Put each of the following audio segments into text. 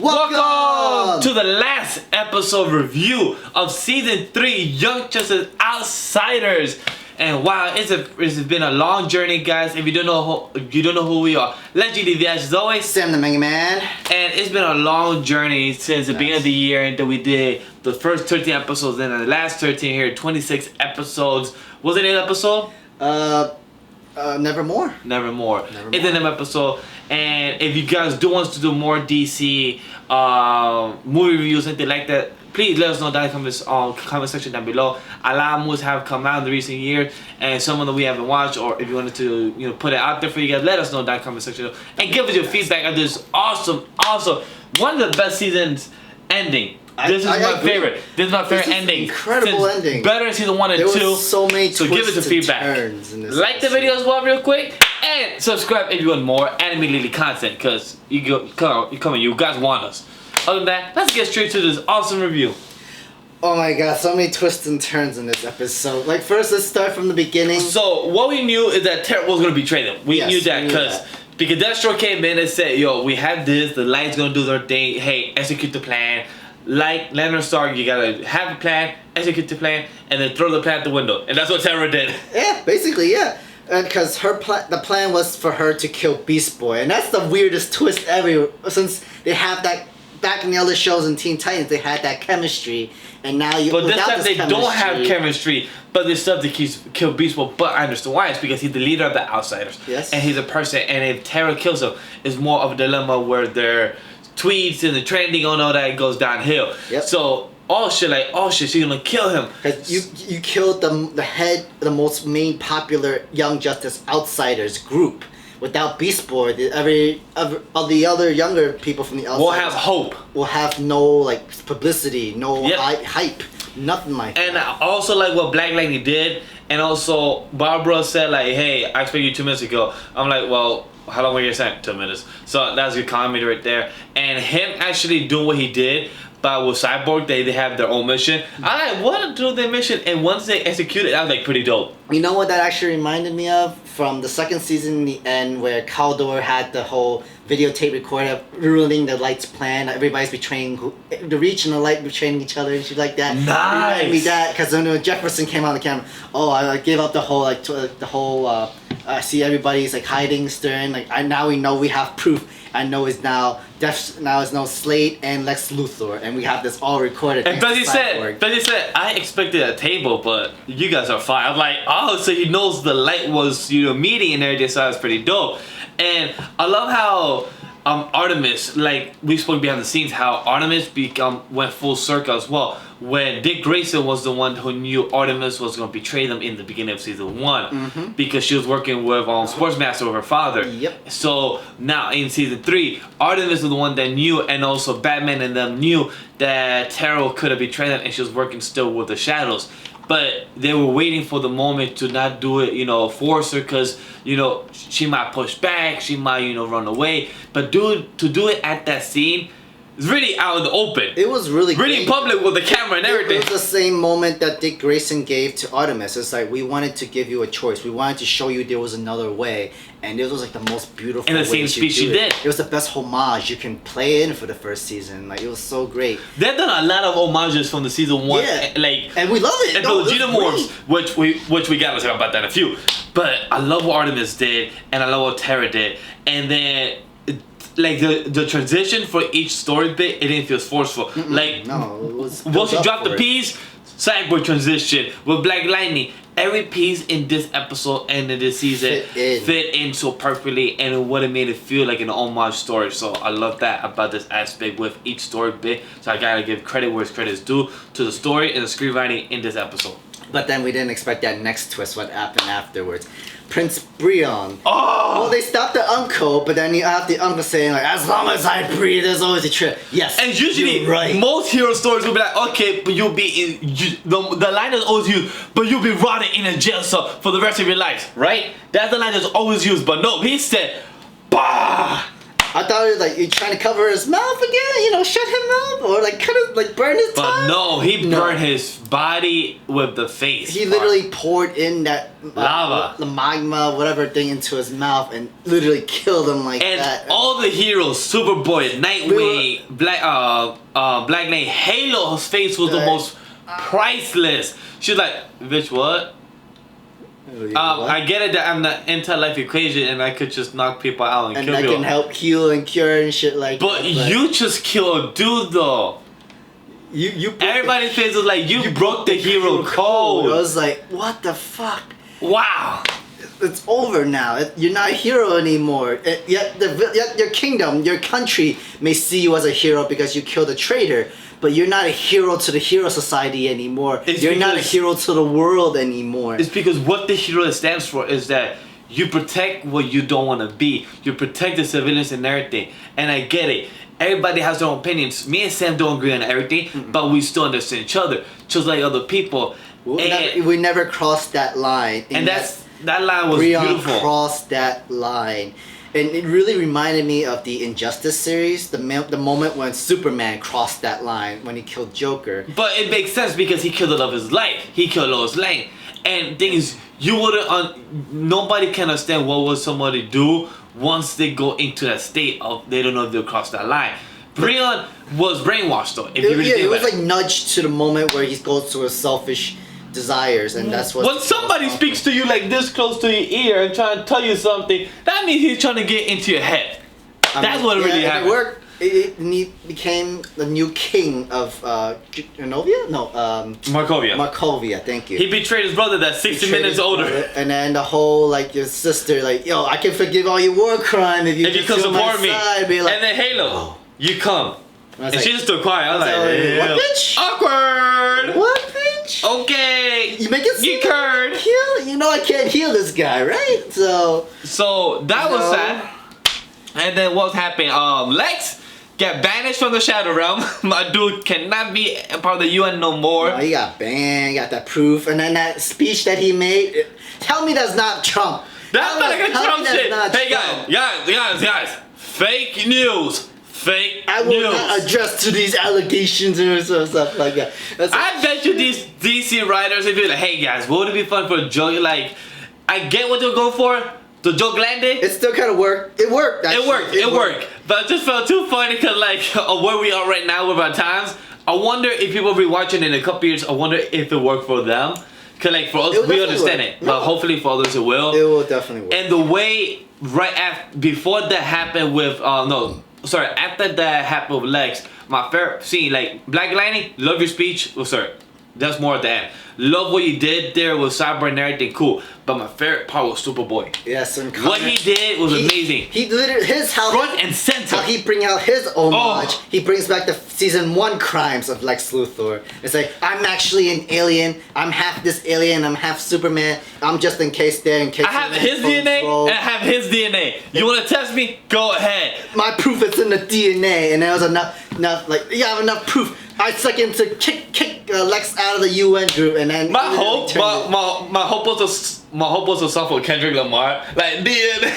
Welcome to the last episode review of season 3, Young Justice Outsiders. And wow, it's been a long journey, guys. If you don't know who we are, Legend DVS as always. Sam the Mega Man. And it's been a long journey since the beginning of the year that we did the first 13 episodes, and the last 13 here, 26 episodes. Was it an episode? Nevermore. Nevermore. It's an episode. And if you guys do want us to do more DC movie reviews, anything like that, please let us know down in the comment section down below. A lot of movies have come out in the recent years, and some of them we haven't watched. Or if you wanted to, put it out there for you guys, let us know down in the comment section and give us your feedback on this awesome, one of the best seasons ending. This is my favorite. This is my favorite ending. Incredible ending. Better than season 1 and 2. There was so many so give us your feedback. Like the video as well, real quick, and subscribe if you want more anime Lily content, cause you guys want us. Other than that, let's get straight to this awesome review. Oh my god, so many twists and turns in this episode. Like, first, let's start from the beginning. So what we knew is that Terra was gonna betray them. We knew that because Deathstroke came in and said, "Yo, we have this. The Light's gonna do their thing. Hey, execute the plan." Like Leonard Stark, you gotta have a plan, execute the plan, and then throw the plan out the window. And that's what Terra did. Yeah, basically, yeah. And because the plan was for her to kill Beast Boy, and that's the weirdest twist ever. Since they have that back in the other shows in Teen Titans, they had that chemistry, and now you. But this time they don't have chemistry, but they still have to kill Beast Boy. But I understand why. It's because he's the leader of the Outsiders. Yes. And he's a person, and if Terra kills him, it's more of a dilemma where they're tweets and the trending and all that goes downhill. Yep. So she's gonna kill him. Cause you killed the most main popular Young Justice Outsiders group. Without Beast Boy, the other younger people from the Outsiders will have hope. Will have no publicity, no hype, nothing like that. And also like what Black Lightning did, and also Barbara said like, "Hey, I expected you 2 minutes ago." I'm like, well, how long were you saying? 2 minutes. So that's a good comment right there. And him actually doing what he did, but with Cyborg, they have their own mission. I want to do their mission, and once they execute it, that was like pretty dope. You know what that actually reminded me of? From the second season in the end, where Kaldor had the whole videotape recorder ruining the Light's plan. Everybody's betraying the Reach and the Light, betraying each other and shit like that. Nice. Reminded me that because when Jefferson came on the camera, I gave up the whole I see everybody's hiding Stern. Now we know we have proof. I know it's now Slade and Lex Luthor, and we have this all recorded. And Betty said, I expected a table, but you guys are fine. I'm like, oh, so he knows the Light was meeting and everything, so that's pretty dope. And I love how Artemis, like we spoke behind the scenes, how Artemis went full circle as well. When Dick Grayson was the one who knew Artemis was going to betray them in the beginning of season 1, because she was working with Sportsmaster with her father. Yep. So now in season 3, Artemis was the one that knew, and also Batman and them knew that Terra could have betrayed them, and she was working still with the Shadows. But they were waiting for the moment to not do it, force her, because, she might push back, she might, run away. But to do it at that scene, it's really out in the open. It was really in public with the camera and everything. It was the same moment that Dick Grayson gave to Artemis. It's like, we wanted to give you a choice. We wanted to show you there was another way. And it was like the most beautiful in the same speech she did. It was the best homage you can play in for the first season. It was so great. They've done a lot of homages from the season 1. Yeah. And we love it. And the Nevermore, which we got to talk about that in a few. But I love what Artemis did, and I love what Terra did. And then the transition for each story bit, it didn't feel forceful. No, it was. Once you drop the piece, Cyborg transition with Black Lightning. Every piece in this episode and in this season fit in so perfectly, and it would have made it feel like an homage story. So I love that about this aspect with each story bit. So I gotta give credit where credit is due to the story and the screenwriting in this episode. But then we didn't expect that next twist, what happened afterwards. Prince Brion. Oh! Well, they stopped the uncle, but then you have the uncle saying as long as I breathe, there's always a trip. Yes. And usually, most hero stories will be like, okay, but you'll be in the line is always used, but you'll be rotted in a jail cell for the rest of your life, right? That's the line that's always used. But no, he said, bah! I thought it was like you're trying to cover his mouth again, shut him up, or like kind of like burn his tongue. But no, he burned his body with the face. He literally poured in that lava, the magma, whatever thing, into his mouth and literally killed him like that. And all the heroes, Superboy, Nightwing, Black Knight, Halo's face was the most priceless. She's like, bitch, what? I get it that I'm the anti-life equation and I could just knock people out and kill people. And I can help heal and cure and shit like that. But you just killed a dude though. Everybody feels like you broke the hero code. I was like, what the fuck? Wow. It's over now. You're not a hero anymore. Yet your kingdom, your country may see you as a hero because you killed a traitor. But you're not a hero to the hero society anymore. You're not a hero to the world anymore. It's because what the hero stands for is that you protect what you don't want to be. You protect the civilians and everything. And I get it. Everybody has their own opinions. Me and Sam don't agree on everything, but we still understand each other, just like other people. We never crossed that line. And that line was beautiful. Brion crossed that line. And it really reminded me of the Injustice series, the moment when Superman crossed that line when he killed Joker. But it makes sense because he killed the love of his life. He killed Lois Lane. And the thing is, you wouldn't. Nobody can understand what would somebody do once they go into that state of they don't know if they'll cross that line. Brion was brainwashed though. If you really it was like nudged to the moment where he goes to his selfish desires, and that's what. When somebody speaks to you like this close to your ear and trying to tell you something, that means he's trying to get into your head. That's what really happened. It worked. He became the new king of Genovia? No, Markovia. Markovia, thank you. He betrayed his brother that's 60 minutes older. And then the whole, like, your sister, like, yo, I can forgive all your war crime if you come support me. Side, like, and then Halo, you come. And she just stood quiet. I was like, what, bitch? Awkward. What, bitch? Okay. You make it you curd. Heal? I can't heal this guy, right? So that was sad. And then what happened? Lex got banished from the Shadow Realm. My dude cannot be a part of the UN no more. No, he got banned, got that proof. And then that speech that he made, tell me that's not Trump. That's not like a Trump shit. Hey guys. Fake news. I will not address to these allegations or stuff like that. I bet you these DC writers, if you're like, hey guys, would it be fun for a joke? Like, I get what they're going for. The joke landed. It still kind of worked. It worked. Actually. It worked. But it just felt too funny because like where we are right now with our times. I wonder if people will be watching in a couple years. I wonder if it worked for them. Cause like for us, we understand it. But hopefully for others, it will. It will definitely work. And the way before that happened with after that happened with Lex, my favorite scene, like Black Lightning, love your speech. Oh, sorry, that's more at the end. Love what you did there with Cyber and everything, cool. But my favorite part was Superboy. Yes, and what he did was amazing. He literally front and center. How he bring out his homage. He brings back the season 1 crimes of Lex Luthor. It's like, I'm actually an alien. I'm half this alien. I'm half Superman. I'm just in case there in case. I have his DNA and I have his DNA. You want to test me? Go ahead. My proof is in the DNA, and there was enough. Like you have enough proof. I second to kick Lex out of the UN group, and then my hope was to suffer Kendrick Lamar, like DNA.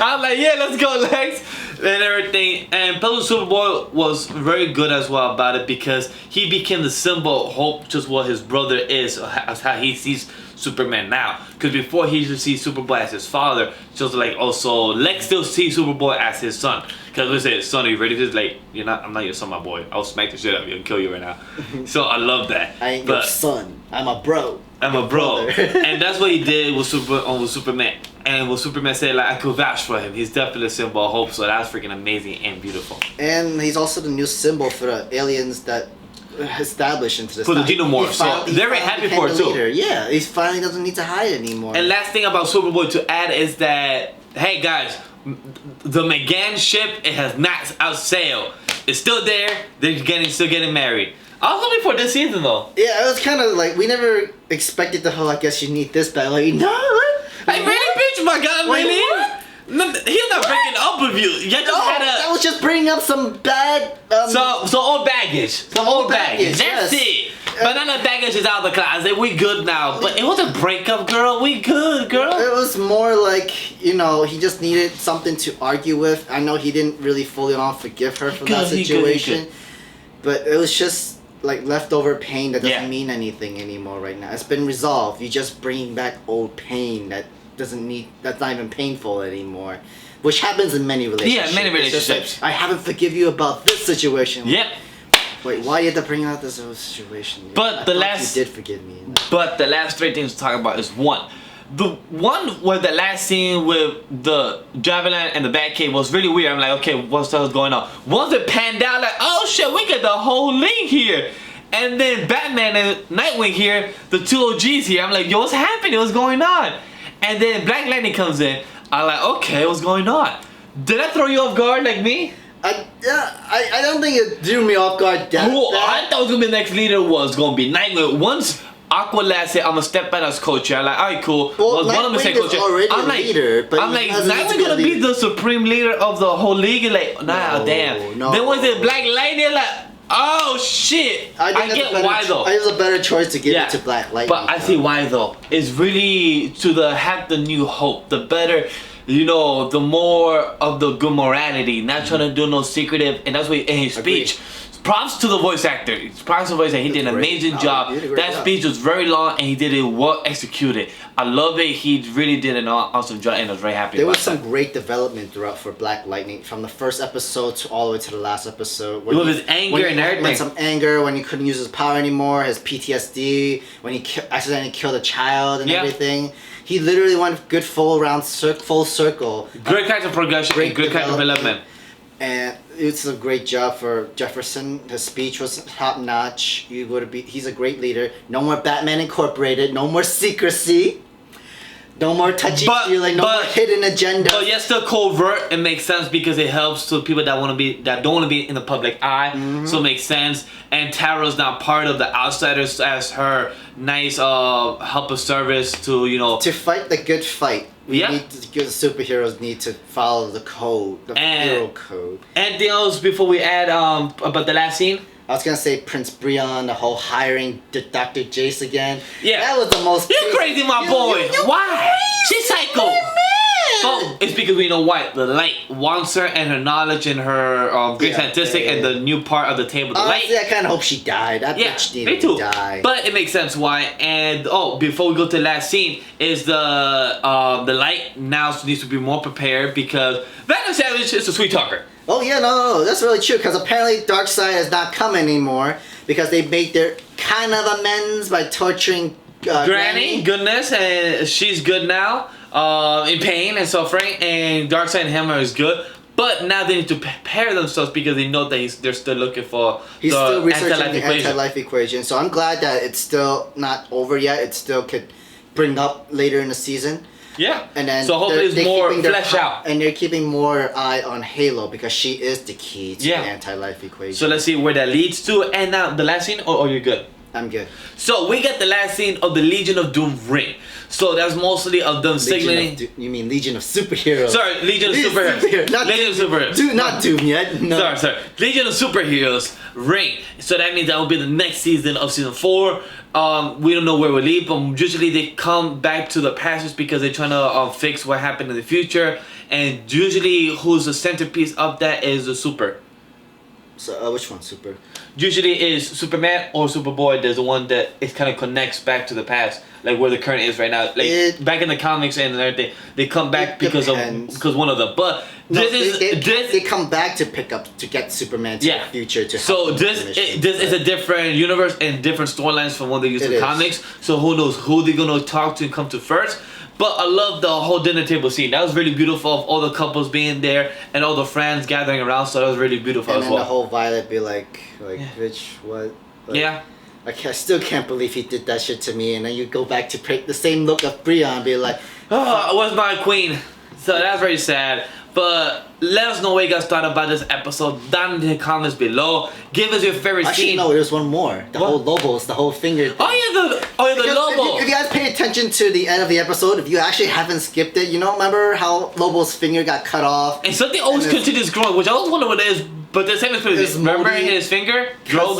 I was like, yeah, let's go Lex and everything. And plus Superboy was very good as well about it because he became the symbol of hope, just what his brother is, as how he sees Superman now. Because before he used to see Superboy as his father, just like also Lex still sees Superboy as his son. Because we say, son, are you ready? He's like, I'm not your son, my boy. I'll smack the shit out of you and kill you right now. So I love that. I ain't your son. I'm a bro. I'm a bro. And that's what he did with Superman. And when Superman said, like, I could vouch for him. He's definitely a symbol of hope. So that's freaking amazing and beautiful. And he's also the new symbol for the aliens that established into this. For the Xenomorph. So they're very happy for it too. Yeah, he finally doesn't need to hide anymore. And last thing about Superboy to add is that, hey guys, the McGann ship, it has not outsailed. It's still there. They're still getting married. I was hoping for this season though. Yeah, it was kind of like we never expected the whole. I guess you need this back. Like no, hey, really, bitch, my God, really? No, he's not breaking up with you. You just had that was just bringing up some bad. Some old baggage. Some old baggage. That's it. Banana baggage is out of the closet. We good now. But it was a breakup, girl. We good, girl. It was more like, he just needed something to argue with. I know he didn't really fully on forgive her for that situation. But it was just like leftover pain that doesn't mean anything anymore right now. It's been resolved. You're just bringing back old pain that's not even painful anymore. Which happens in many relationships. Yeah, many relationships. Like, I haven't forgive you about this situation. Yep. Wait, why you had to bring out this whole situation? But you did forgive me. But the last three things to talk about is one. The one where the last scene with the Javelin and the Batcave was really weird. I'm like, okay, what's going on? Once it panned out, like, oh shit, we got the whole league here. And then Batman and Nightwing here, the two OGs here. I'm like, yo, what's happening? What's going on? And then Black Lightning comes in. I'm like, okay, what's going on? Did that throw you off guard like me? I don't think it threw me off guard that bad. I thought the next leader was going to be Nightwing. Once Aqualad said, I'm going to step out as coach. I'm like, alright, cool. Well, one of them said coach. I'm like, Nightwing going to be the supreme leader of the whole league? And like, nah, damn. No. Then was it Black Lightning? Like, oh shit. I get why though. It was a better choice to give it to Black Lightning. But I see why though. It's really to have the new hope. The better, the more of the good morality. Not trying to do no secretive. And that's what in his speech. Props to the voice actor. Props to the voice actor. He did an amazing job. That speech was very long and he did it well executed. I love it. He really did an awesome job and I was very happy There about was some great development throughout for Black Lightning. From the first episode to all the way to the last episode. With his anger and everything. Some anger when he couldn't use his power anymore. His PTSD. When he accidentally killed a child and everything. He literally went good full circle. Great character progression. Great character development. And it's a great job for Jefferson. His speech was top notch. He's a great leader. No more Batman Incorporated. No more secrecy. No more touchy-feely. No more hidden agenda. But yes, still covert. It makes sense because it helps to people that don't want to be in the public eye. Mm-hmm. So it makes sense. And Tara's not part of the outsiders as her nice help of service to fight the good fight. The superheroes need to follow the code, the hero code. Anything else before we add about the last scene? I was gonna say Prince Brion, the whole hiring Dr. Jace again. Yeah, that was the most. You're crazy, my boy. Why? She's psycho. Oh, it's because we know why. The light wants her and her knowledge and her great statistic and the new part of the table. The Honestly, light. I kind of hope she died. That bitch needed to die. But it makes sense why. And before we go to the last scene, is the light now needs to be more prepared because Venom Savage is a sweet talker. Oh yeah, no, that's really true because apparently Darkseid is not coming anymore because they made their kind of amends by torturing Granny. Goodness, and she's good now. In pain and suffering, and Darkseid and Hammer is good. But now they need to prepare themselves because they know that they're still looking for He's still researching the anti-life equation. So I'm glad that it's still not over yet. It still could bring up later in the season. Yeah. And then so hopefully it's more flesh out. And they're keeping more eye on Halo because she is the key to the anti-life equation. So let's see where that leads to. And now the last scene, or you're good? I'm good. So we get the last scene of the Legion of Doom ring. So that's mostly of them signaling. You mean Legion of Superheroes? Sorry, Legion of Superheroes. Legion of Superheroes. Not Doom yet. No. Sorry. Legion of Superheroes ring. So that means that will be the next season of season 4. We don't know where we'll lead, but usually they come back to the past because they're trying to fix what happened in the future. And usually, who's the centerpiece of that is the Super. So which one, Super? Usually is Superman or Superboy. There's the one that it kind of connects back to the past, like where the current is right now. Like back in the comics and everything, they come back because one of them. But they come back to get Superman to the future to. So this is a different universe and different storylines from what they use in comics. So who knows who they're gonna talk to and come to first. But I love the whole dinner table scene. That was really beautiful of all the couples being there and all the friends gathering around. So that was really beautiful as well. And then the whole Violet be like, bitch, what? Like, I still can't believe he did that shit to me. And then you go back to the same look of Brion and be like, oh, where's my queen? So that's very sad. But let us know what you guys thought about this episode down in the comments below. Give us your favorite scene. Actually, no, there's one more. The whole Lobos, the whole finger thing. The Lobo. If you guys pay attention to the end of the episode, if you actually haven't skipped it, remember how Lobo's finger got cut off? And something always continues growing, which I always wonder what it is. But the same is remember his finger? Grow.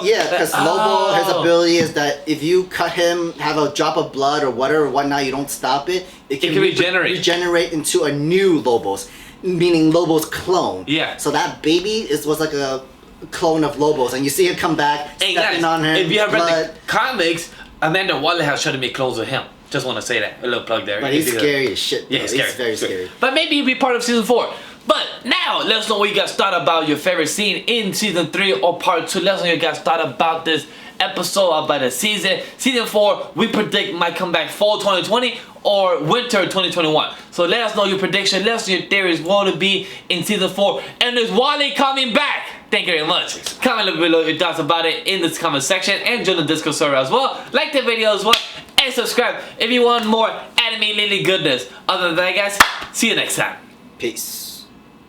Yeah, because Lobo, his ability is that if you cut him, have a drop of blood or whatever, whatnot, you don't stop it. It can regenerate into a new Lobos, meaning Lobo's clone. Yeah. So that baby was like a clone of Lobos, and you see it come back, stepping on him. If you have read the comics, Amanda Waller has tried to make clones of him. Just want to say that. A little plug there. But he's scary as shit. Yeah, he's very scary. But maybe he'll be part of season 4. But now, let us know what you guys thought about your favorite scene in season 3 or part 2. Let us know what you guys thought about this episode, about the season. Season 4, we predict might come back fall 2020 or winter 2021. So let us know your prediction. Let us know your theories. What will it be in season 4? And is Wally coming back? Thank you very much. Comment below your thoughts about it in the comment section and join the Discord server as well. Like the video as well and subscribe if you want more anime lily goodness. Other than that, guys, see you next time. Peace.